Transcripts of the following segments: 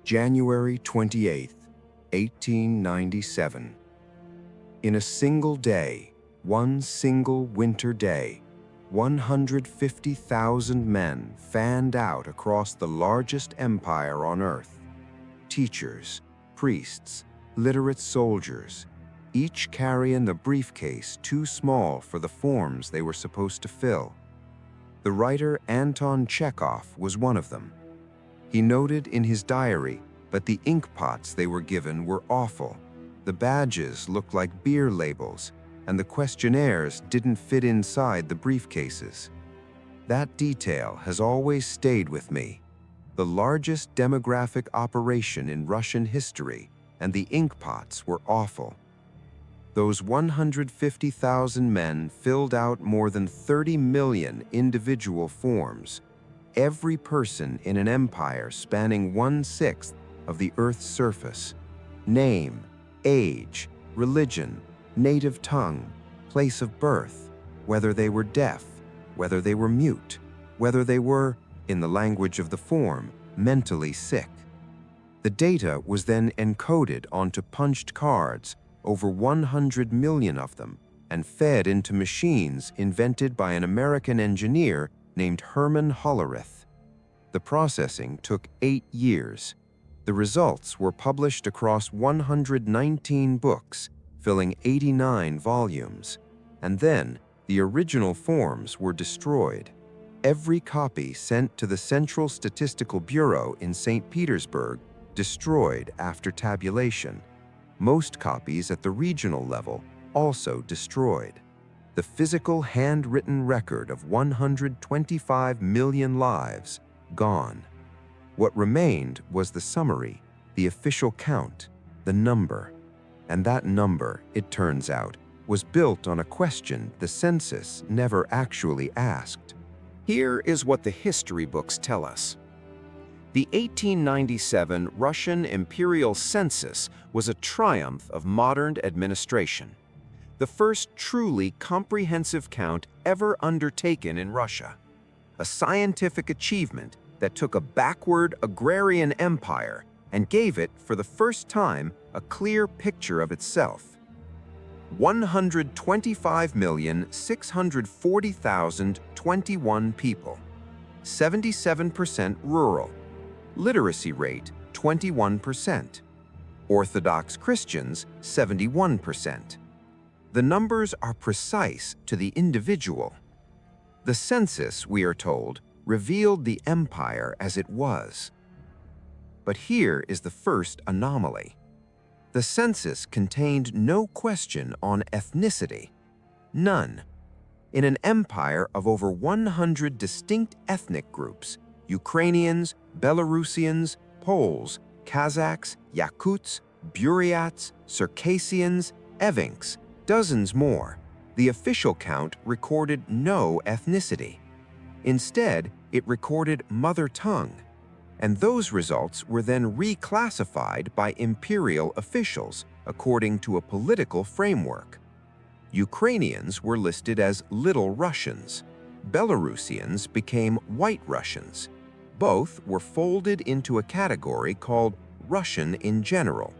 January 28, 1897. In a single day, one single winter day, 150,000 men fanned out across the largest empire on earth. Teachers, priests, literate soldiers, each carrying the briefcase too small for the forms they were supposed to fill. The writer Anton Chekhov was one of them. He noted in his diary, but the ink pots they were given were awful. The badges looked like beer labels, and the questionnaires didn't fit inside the briefcases. That detail has always stayed with me. The largest demographic operation in Russian history, and the ink pots were awful. Those 150,000 men filled out more than 30 million individual forms, every person in an empire spanning 1/6 of the Earth's surface. Name, age, religion, native tongue, place of birth, whether they were deaf, whether they were mute, whether they were, in the language of the form, mentally sick. The data was then encoded onto punched cards, over 100 million of them, and fed into machines invented by an American engineer named Herman Hollerith. The processing took 8 years. The results were published across 119 books, filling 89 volumes. And then, the original forms were destroyed. Every copy sent to the Central Statistical Bureau in St. Petersburg destroyed after tabulation. Most copies at the regional level also destroyed. The physical handwritten record of 125 million lives gone. What remained was the summary, the official count, the number. And that number, it turns out, was built on a question the census never actually asked. Here is what the history books tell us. The 1897 Russian Imperial Census was a triumph of modern administration, the first truly comprehensive count ever undertaken in Russia, a scientific achievement that took a backward agrarian empire and gave it, for the first time, a clear picture of itself. 125,640,021 people, 77% rural, literacy rate 21%, Orthodox Christians 71%. The numbers are precise to the individual. The census, we are told, revealed the empire as it was. But here is the first anomaly. The census contained no question on ethnicity. None. In an empire of over 100 distinct ethnic groups, Ukrainians, Belarusians, Poles, Kazakhs, Yakuts, Buryats, Circassians, Evenks, dozens more, the official count recorded no ethnicity. Instead, it recorded mother tongue, and those results were then reclassified by imperial officials according to a political framework. Ukrainians were listed as Little Russians. Belarusians became White Russians. Both were folded into a category called Russian in general.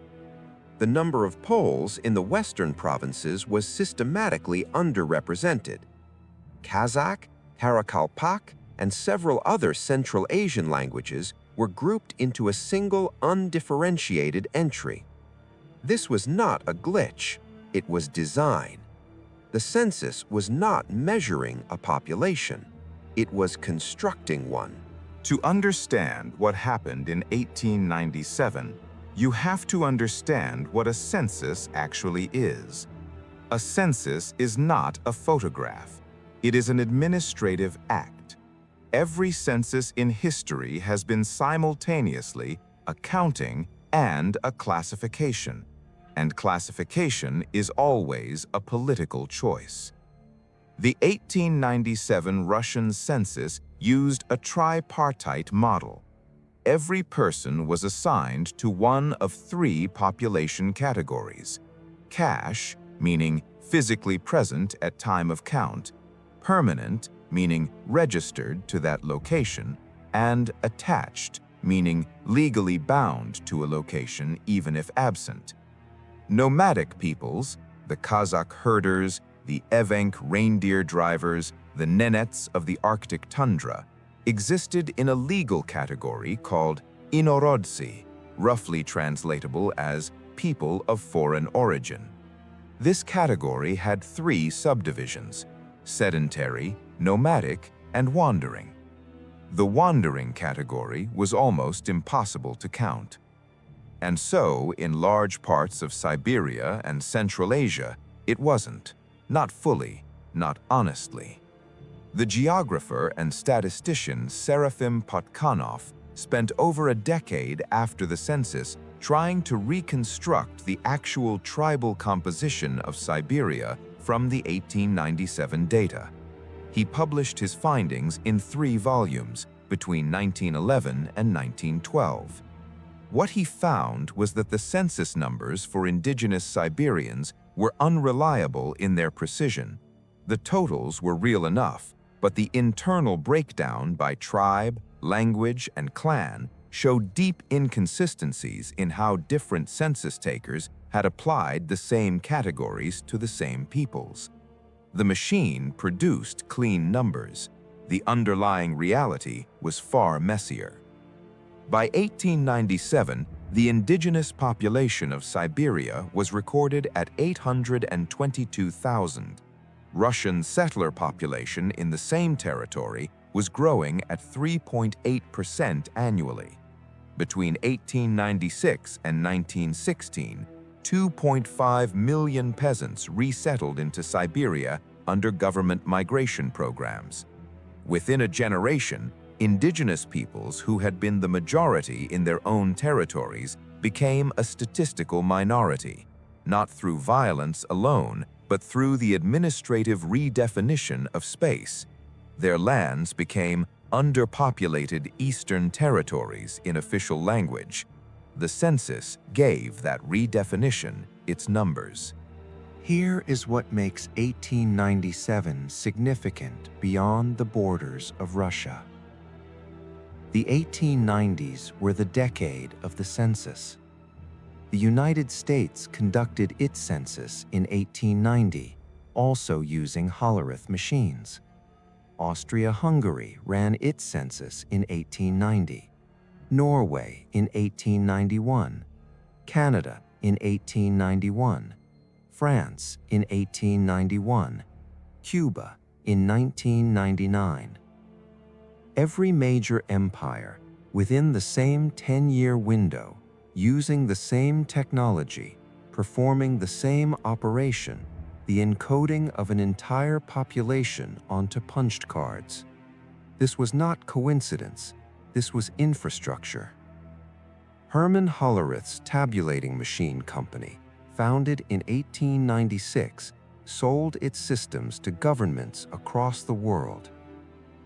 The number of Poles in the western provinces was systematically underrepresented. Kazakh, Karakalpak, and several other Central Asian languages were grouped into a single undifferentiated entry. This was not a glitch, it was design. The census was not measuring a population, it was constructing one. To understand what happened in 1897, you have to understand what a census actually is. A census is not a photograph. It is an administrative act. Every census in history has been simultaneously a counting and a classification, and classification is always a political choice. The 1897 Russian census used a tripartite model. Every person was assigned to one of 3 population categories: cash, meaning physically present at time of count; permanent, meaning registered to that location; and attached, meaning legally bound to a location even if absent. Nomadic peoples, the Kazakh herders, the Evenk reindeer drivers, the Nenets of the Arctic tundra, existed in a legal category called inorodci, roughly translatable as people of foreign origin. This category had three subdivisions: sedentary, nomadic, and wandering. The wandering category was almost impossible to count. And so, in large parts of Siberia and Central Asia, it wasn't, not fully, not honestly. The geographer and statistician Serafim Potkanov spent over a decade after the census trying to reconstruct the actual tribal composition of Siberia from the 1897 data. He published his findings in 3 volumes between 1911 and 1912. What he found was that the census numbers for indigenous Siberians were unreliable in their precision. The totals were real enough, but the internal breakdown by tribe, language, and clan showed deep inconsistencies in how different census takers had applied the same categories to the same peoples. The machine produced clean numbers. The underlying reality was far messier. By 1897, the indigenous population of Siberia was recorded at 822,000. Russian settler population in the same territory was growing at 3.8% annually. Between 1896 and 1916, 2.5 million peasants resettled into Siberia under government migration programs. Within a generation, indigenous peoples who had been the majority in their own territories became a statistical minority, not through violence alone, but through the administrative redefinition of space. Their lands became underpopulated eastern territories in official language. The census gave that redefinition its numbers. Here is what makes 1897 significant beyond the borders of Russia. The 1890s were the decade of the census. The United States conducted its census in 1890, also using Hollerith machines. Austria-Hungary ran its census in 1890, Norway in 1891, Canada in 1891, France in 1891, Cuba in 1999. Every major empire, within the same 10-year window, using the same technology, performing the same operation, the encoding of an entire population onto punched cards. This was not coincidence, this was infrastructure. Herman Hollerith's tabulating machine company, founded in 1896, sold its systems to governments across the world.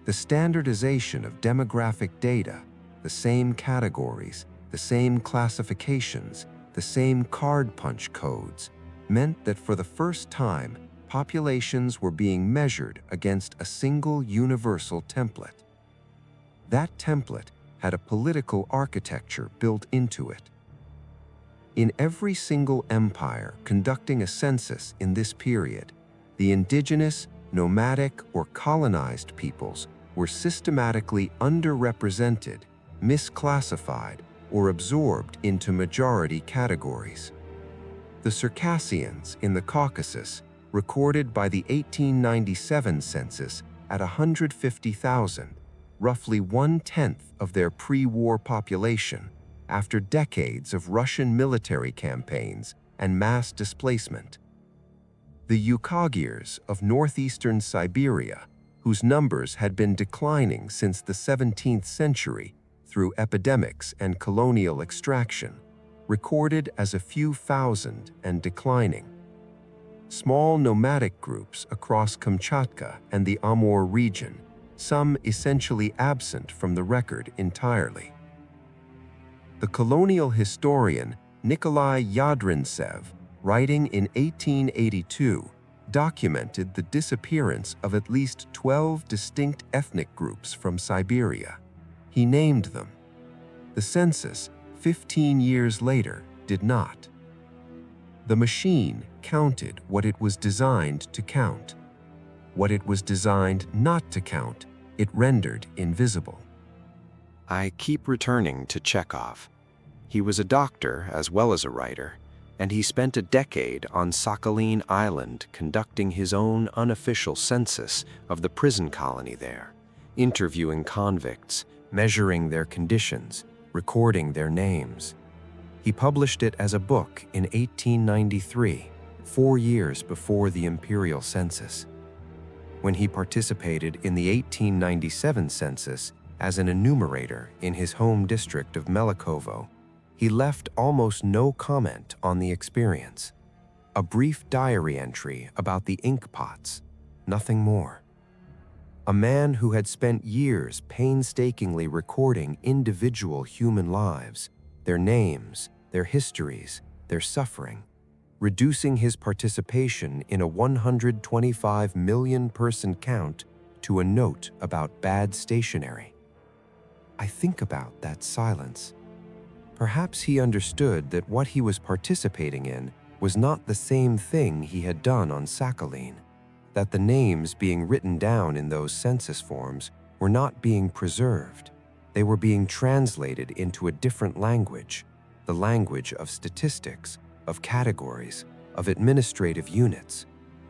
The standardization of demographic data, the same categories, the same classifications, the same card punch codes, meant that for the first time, populations were being measured against a single universal template. That template had a political architecture built into it. In every single empire conducting a census in this period, the indigenous, nomadic, or colonized peoples were systematically underrepresented, misclassified, or absorbed into majority categories. The Circassians in the Caucasus, recorded by the 1897 census at 150,000, roughly 1/10 of their pre-war population, after decades of Russian military campaigns and mass displacement. The Yukaghirs of northeastern Siberia, whose numbers had been declining since the 17th century through epidemics and colonial extraction, recorded as a few thousand and declining. Small nomadic groups across Kamchatka and the Amur region, some essentially absent from the record entirely. The colonial historian Nikolai Yadrintsev, writing in 1882, documented the disappearance of at least 12 distinct ethnic groups from Siberia. He named them The census, 15 years later, did not. The machine counted what it was designed to count. What it was designed not to count, it rendered invisible. I keep returning to Chekhov. He was a doctor as well as a writer, and he spent a decade on Sakhalin Island conducting his own unofficial census of the prison colony there, interviewing convicts, measuring their conditions, recording their names. He published it as a book in 1893, 4 years before the Imperial Census. When he participated in the 1897 census as an enumerator in his home district of Melikovo, he left almost no comment on the experience. A brief diary entry about the ink pots, nothing more. A man who had spent years painstakingly recording individual human lives, their names, their histories, their suffering, reducing his participation in a 125 million person count to a note about bad stationery. I think about that silence. Perhaps he understood that what he was participating in was not the same thing he had done on Sakhalin, that the names being written down in those census forms were not being preserved. They were being translated into a different language, the language of statistics, of categories, of administrative units,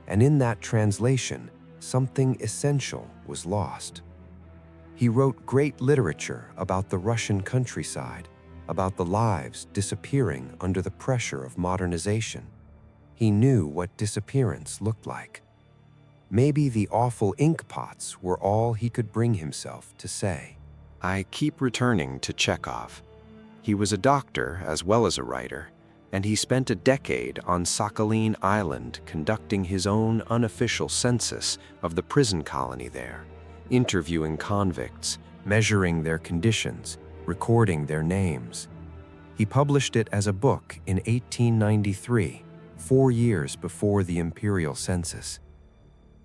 and in that translation, something essential was lost. He wrote great literature about the Russian countryside, about the lives disappearing under the pressure of modernization. He knew what disappearance looked like. Maybe the awful ink pots were all he could bring himself to say. I keep returning to Chekhov. He was a doctor as well as a writer, and he spent a decade on Sakhalin Island conducting his own unofficial census of the prison colony there, interviewing convicts, measuring their conditions, recording their names. He published it as a book in 1893, 4 years before the Imperial Census.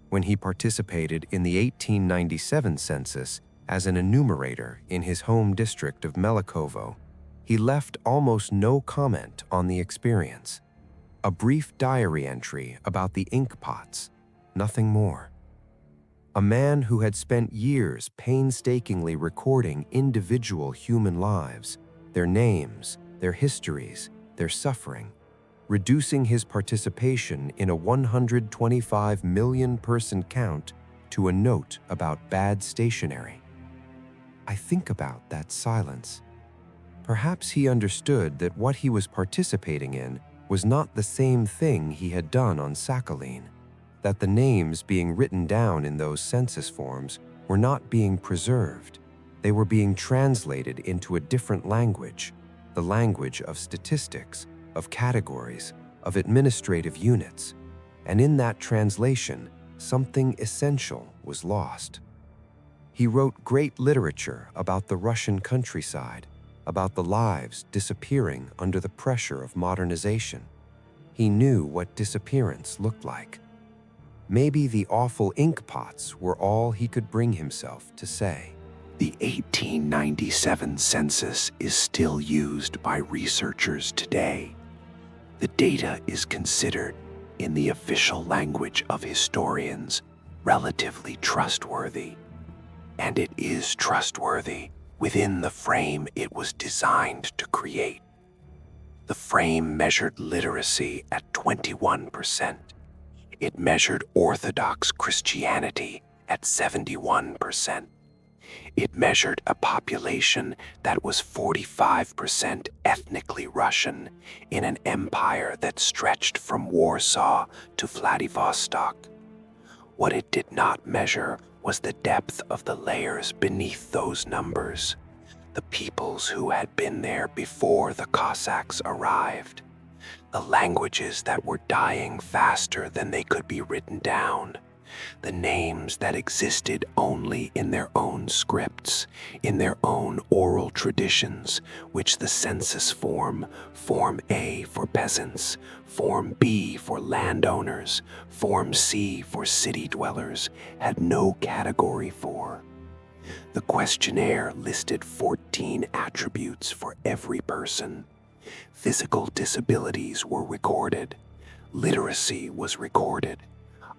When he participated in the 1897 census as an enumerator in his home district of Melikovo, he left almost no comment on the experience. A brief diary entry about the ink pots, nothing more. A man who had spent years painstakingly recording individual human lives, their names, their histories, their suffering, reducing his participation in a 125 million person count to a note about bad stationery. I think about that silence. Perhaps he understood that what he was participating in was not the same thing he had done on Sakhalin, that the names being written down in those census forms were not being preserved. They were being translated into a different language, the language of statistics, of categories, of administrative units, and in that translation, something essential was lost. He wrote great literature about the Russian countryside, about the lives disappearing under the pressure of modernization. He knew what disappearance looked like. Maybe the awful ink pots were all he could bring himself to say. The 1897 census is still used by researchers today. The data is considered, in the official language of historians, relatively trustworthy. And it is trustworthy within the frame it was designed to create. The frame measured literacy at 21%. It measured Orthodox Christianity at 71%. It measured a population that was 45% ethnically Russian in an empire that stretched from Warsaw to Vladivostok. What it did not measure was the depth of the layers beneath those numbers, the peoples who had been there before the Cossacks arrived, the languages that were dying faster than they could be written down, the names that existed only in their own scripts, in their own oral traditions, which the census Form A for peasants, Form B for landowners, Form C for city dwellers, had no category for. The questionnaire listed 14 attributes for every person. Physical disabilities were recorded. Literacy was recorded.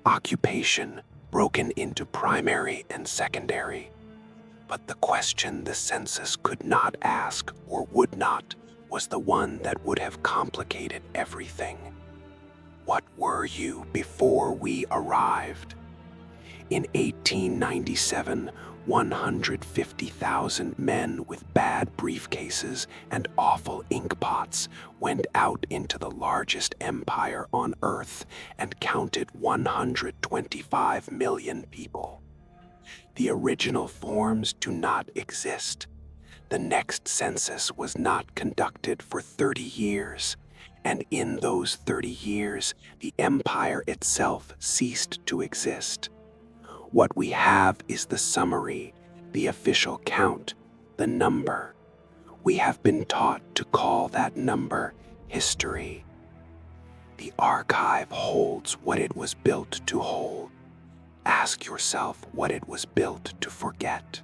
Occupation broken into primary and secondary. But the question the census could not ask or would not was the one that would have complicated everything. What were you before we arrived? In 1897, 150,000 men with bad briefcases and awful inkpots went out into the largest empire on Earth and counted 125 million people. The original forms do not exist. The next census was not conducted for 30 years, and in those 30 years, the empire itself ceased to exist. What we have is the summary, the official count, the number. We have been taught to call that number history. The archive holds what it was built to hold. Ask yourself what it was built to forget.